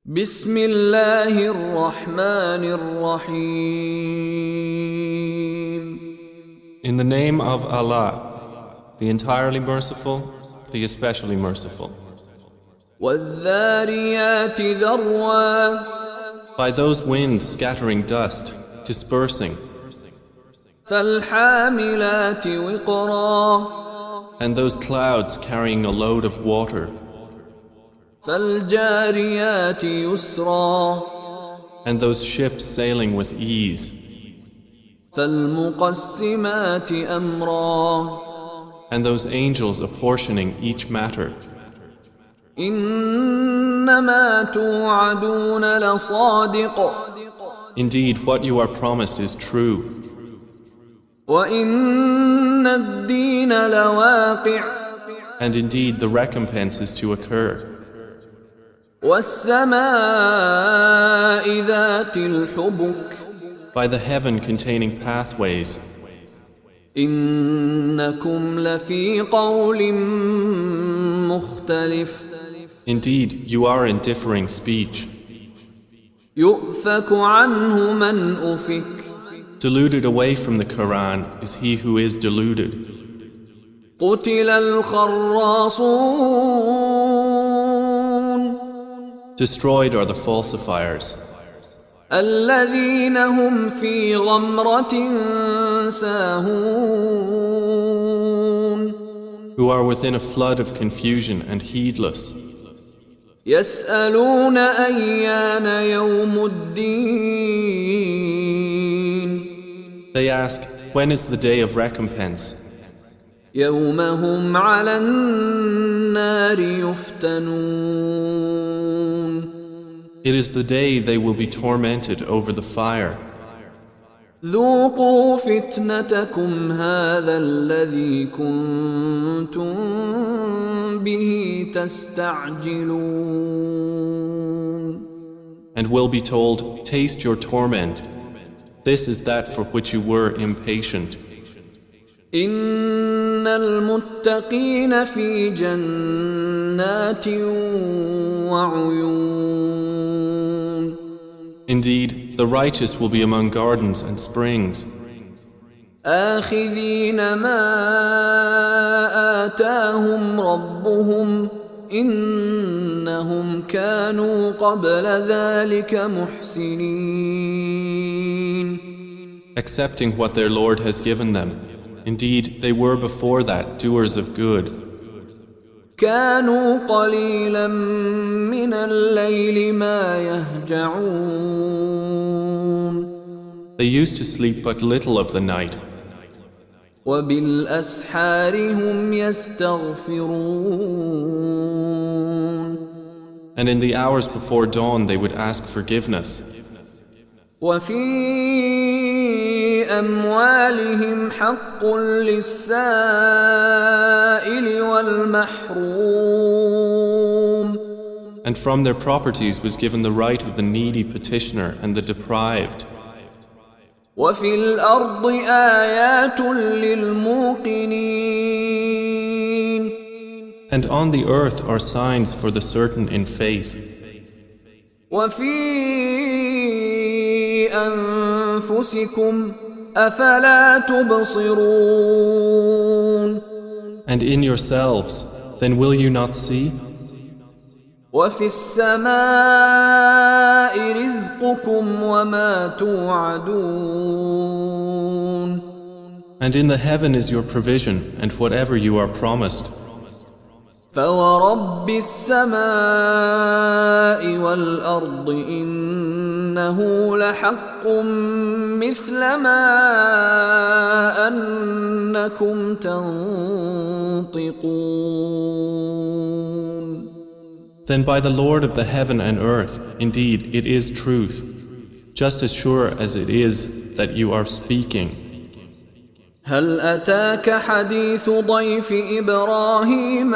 بسم الله الرحمن الرحيم. In the name of Allah, the entirely merciful, the especially merciful. والذاريات ذروا. By those winds scattering dust, dispersing, فالحاملات وقرا. and those clouds carrying a load of water, فالجاريات يسرا. and those ships sailing with ease, فالمقسمات أمرا. and those angels apportioning each matter. إنما توعدون لصادق. Indeed, what you are promised is true, وإن الدين لواقع. and indeed the recompense is to occur. والسماء ذات الحبك. By the heaven containing pathways, إنكم لفي قول مختلف. indeed you are in differing speech. يؤفك عنه من أفك. Deluded away from the Quran is he who is deluded. قتل الخراصون. Destroyed are the falsifiers, الذين هم في غمرة ساهون. who are within a flood of confusion and heedless. يسألون أيان يوم الدين. They ask, when is the day of recompense? يوم هم على النار يفتنون. It is the day they will be tormented over the fire. ذوقوا فتنتكم هذا الذي كنتم به تستعجلون. And will be told, taste your torment. This is that for which you were impatient. إن المتقين في جنات وعيون. Indeed, the righteous will be among gardens and springs, آخذين ما آتاهم ربهم إنهم كانوا قبل ذلك محسنين. accepting what their Lord has given them. Indeed, they were before that doers of good. كانوا قليلا من الليل ما يهجعون. They used to sleep but little of the night, وبالأسحار هم يستغفرون. and in the hours before dawn they would ask forgiveness. وفي أموالهم حق للسائل والمحروم. And from their properties was given the right of the needy petitioner and the deprived. وفي الأرض آيات للموقنين. And on the earth are signs for the certain in faith. وفي أنفسكم أفلا تبصرون. And in yourselves, then will you not see? وفي السماء رزقكم وما توعدون. And in the heaven is your provision and whatever you are promised. فورب السماء والأرض إنه لحق مثل ما أنكم تنطقون. Then by the Lord of the heaven and earth, indeed it is truth, just as sure as it is that you are speaking. هل أتاك حديث ضيف إبراهيم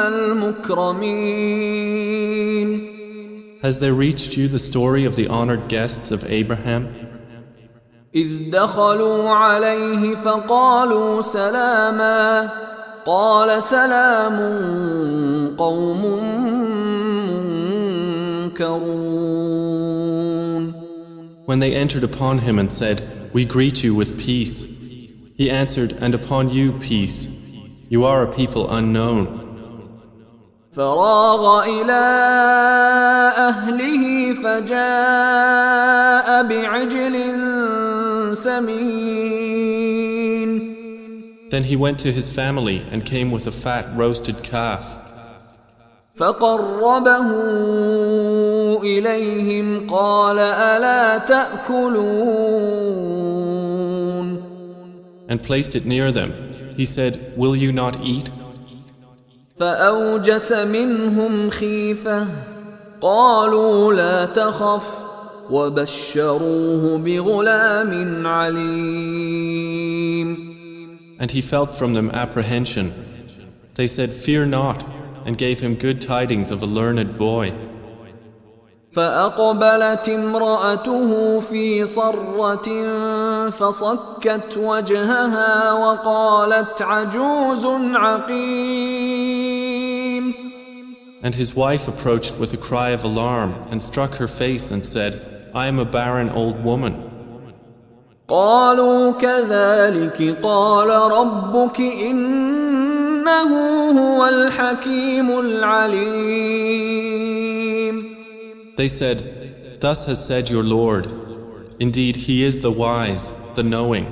المكرمين. Has there reached you the story of the honored guests of Abraham? إذ دخلوا عليه فقالوا سلاما قال سلام قوم مُنكَرُونَ. When they entered upon him and said, "We greet you with peace," he answered, "And upon you peace. You are a people unknown." فراغ إلى أهله فجاء بعجل سمين. Then he went to his family and came with a fat roasted calf. فقربه إليهم قال ألا تأكلون. And placed it near them. He said, "Will you not eat?" فأوجس منهم خيفة قالوا لا تخف وبشروه بغلام عليم. And he felt from them apprehension. They said, "Fear not," and gave him good tidings of a learned boy. فأقبلت امرأته في صرة فصكت وجهها وقالت عجوز عقيم. And his wife approached with a cry of alarm and struck her face and said, "I am a barren old woman." قالوا كذلك قال ربك إنه هو الحكيم العليم. They said, "Thus has said your Lord. Indeed, He is the wise, the knowing."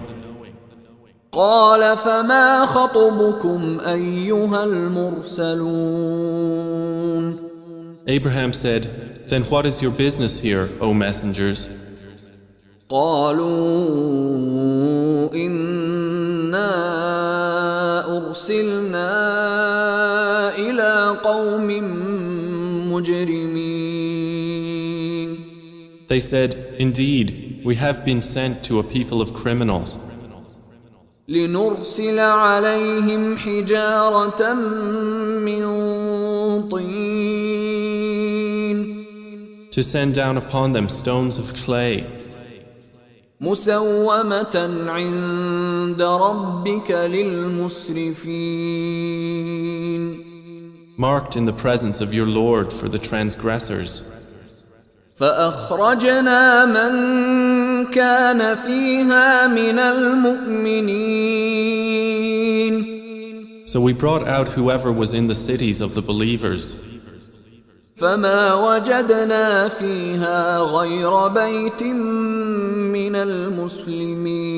قال فما خطبكم أيها المرسلون. Abraham said, "Then what is your business here, O messengers?" قالوا إنا أرسلنا إلى قوم مجرمين. They said, "Indeed, we have been sent to a people of criminals, لنرسل عليهم حجارة من طين to send down upon them stones of clay, مسومة عند ربك للمسرفين. marked in the presence of your Lord for the transgressors. فأخرجنا من كان فيها من المؤمنين. So we brought out whoever was in the cities of the believers. فما وجدنا فيها غير بيت من المسلمين.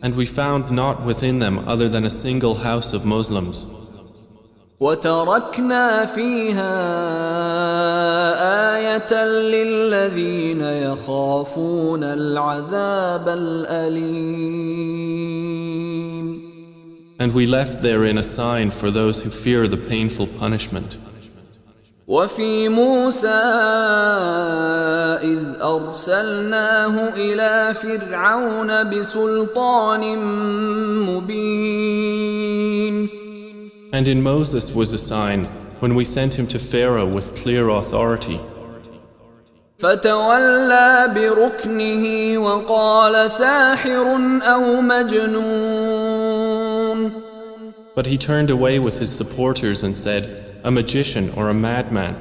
And we found not within them other than a single house of Muslims. وتركنا فيها آية للذين يخافون العذاب الأليم. And we left therein a sign for those who fear the painful punishment. وفي موسى إذ أرسلناه إلى فرعون بسلطان مبين. And in Moses was a sign when we sent him to Pharaoh with clear authority. فتولى بركنه وقال ساحر أو مجنون. But he turned away with his supporters and said, "A magician or a madman."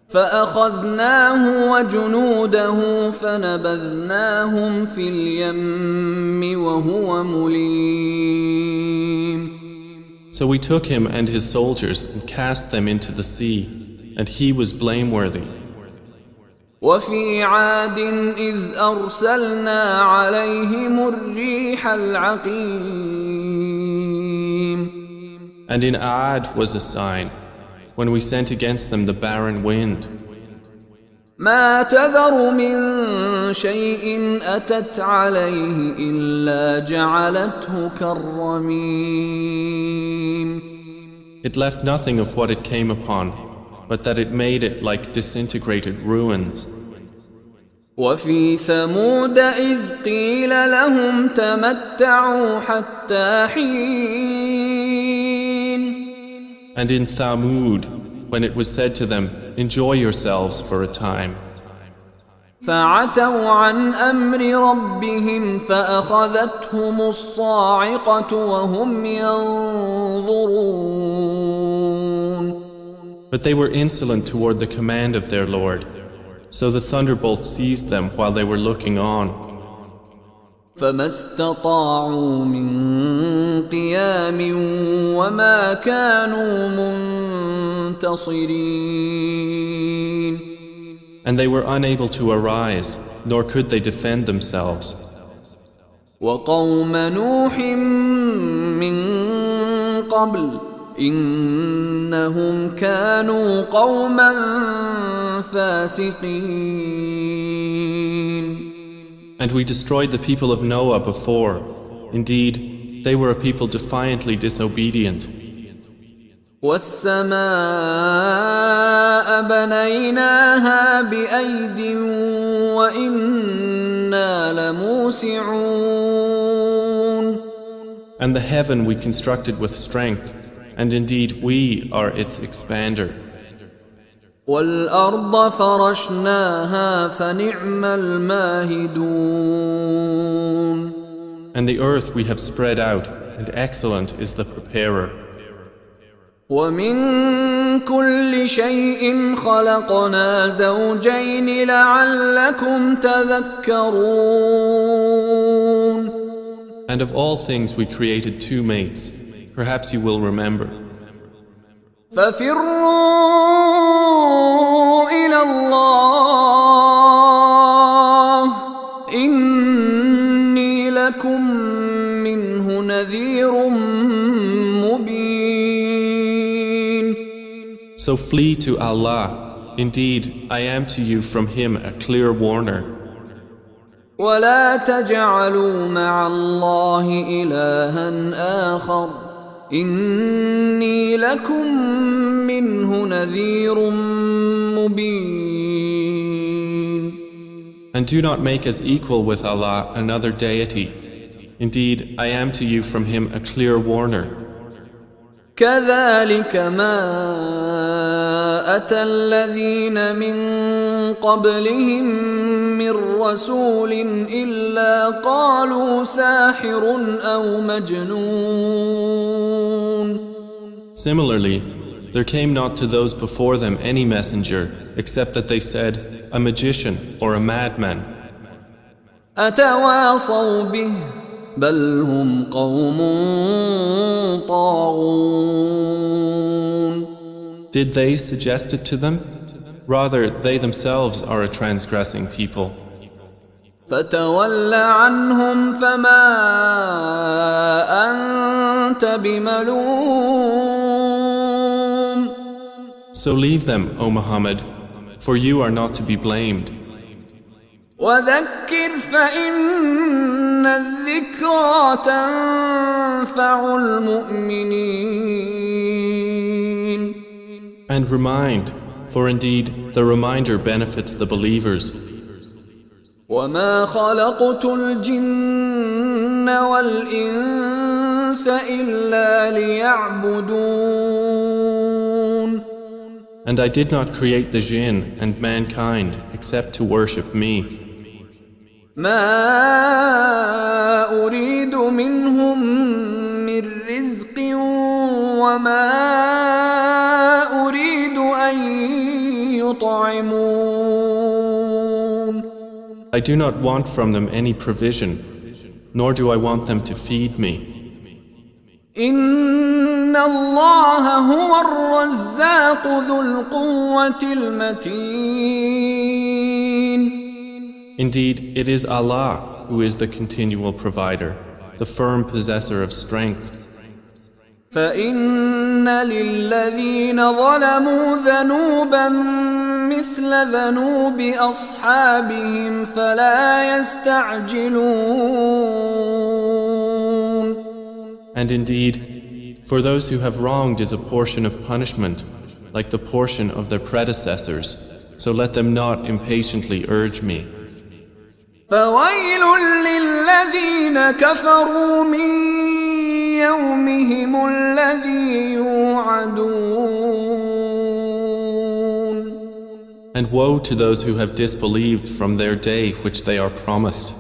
فأخذناه وجنوده فنبذناهم في اليم وهو مليم. So we took him and his soldiers and cast them into the sea, and he was blameworthy. وفي عاد إذ أرسلنا عليهم الريح العقيم. And in Ad was a sign, when we sent against them the barren wind. ما تذر من شيء أتت عليه إلا جعلته كالرميم. It left nothing of what it came upon, but that it made it like disintegrated ruins. وفي ثمود إذ قيل لهم تمتعوا حتى حين. And in Thamud, when it was said to them, "Enjoy yourselves for a time." فعتوا عن أمر ربهم فأخذتهم الصاعقة وهم ينظرون. But they were insolent toward the command of their Lord, so the thunderbolt seized them while they were looking on. فما استطاعوا من قيام وما كانوا منتصرين. And they were unable to arise, nor could they defend themselves. وقوم نوح من قبل إنهم كانوا قوما فاسقين. And we destroyed the people of Noah before. Indeed, they were a people defiantly disobedient. والسماء بنيناها بأيد وإنا لموسعون. And the heaven we constructed with strength, and indeed we are its expander. والأرض فرشناها فنعم الماهدون. And the earth we have spread out, and excellent is the preparer. ومن كل شيء خلقنا زوجين لعلكم تذكرون. And of all things we created two mates. Perhaps you will remember. ففروا إلى الله إني لكم منه نذير مبين. So flee to Allah. Indeed, I am to you from Him a clear warner. ولا تجعلوا مع الله إلها آخر إني لكم منه نذير مبين. And do not make as equal with Allah another deity. Indeed, I am to you from Him a clear warner. كذلك ما أتى الذين من قبلهم من رسول إلا قالوا ساحر أو مجنون. Similarly, there came not to those before them any messenger except that they said, a magician or a madman. أتواصوا به بل هم قوم طاغون. Did they suggest it to them? Rather, they themselves are a transgressing people. فتول عنهم فما أنت بملوم. So leave them, O Muhammad, for you are not to be blamed. وذكر فإن الذكرى تنفع المؤمنين. And remind, for indeed the reminder benefits the believers. وما خلقت الجن والإنس إلا ليعبدون. And I did not create the jinn and mankind except to worship me. ما أريد منهم من رزق وما أريد أن يطعمون. I do not want from them any provision, nor do I want them to feed me. إن الله هو الرزاق ذو القوة المتين. Indeed, it is Allah who is the continual provider, the firm possessor of strength. فإن للذين ظلموا ذنوبا مثل ذنوب أصحابهم فلا يستعجلون. And indeed, for those who have wronged is a portion of punishment, like the portion of their predecessors, so let them not impatiently urge me. فويل للذين كفروا من يومهم الذي يوعدون. And woe to those who have disbelieved from their day which they are promised.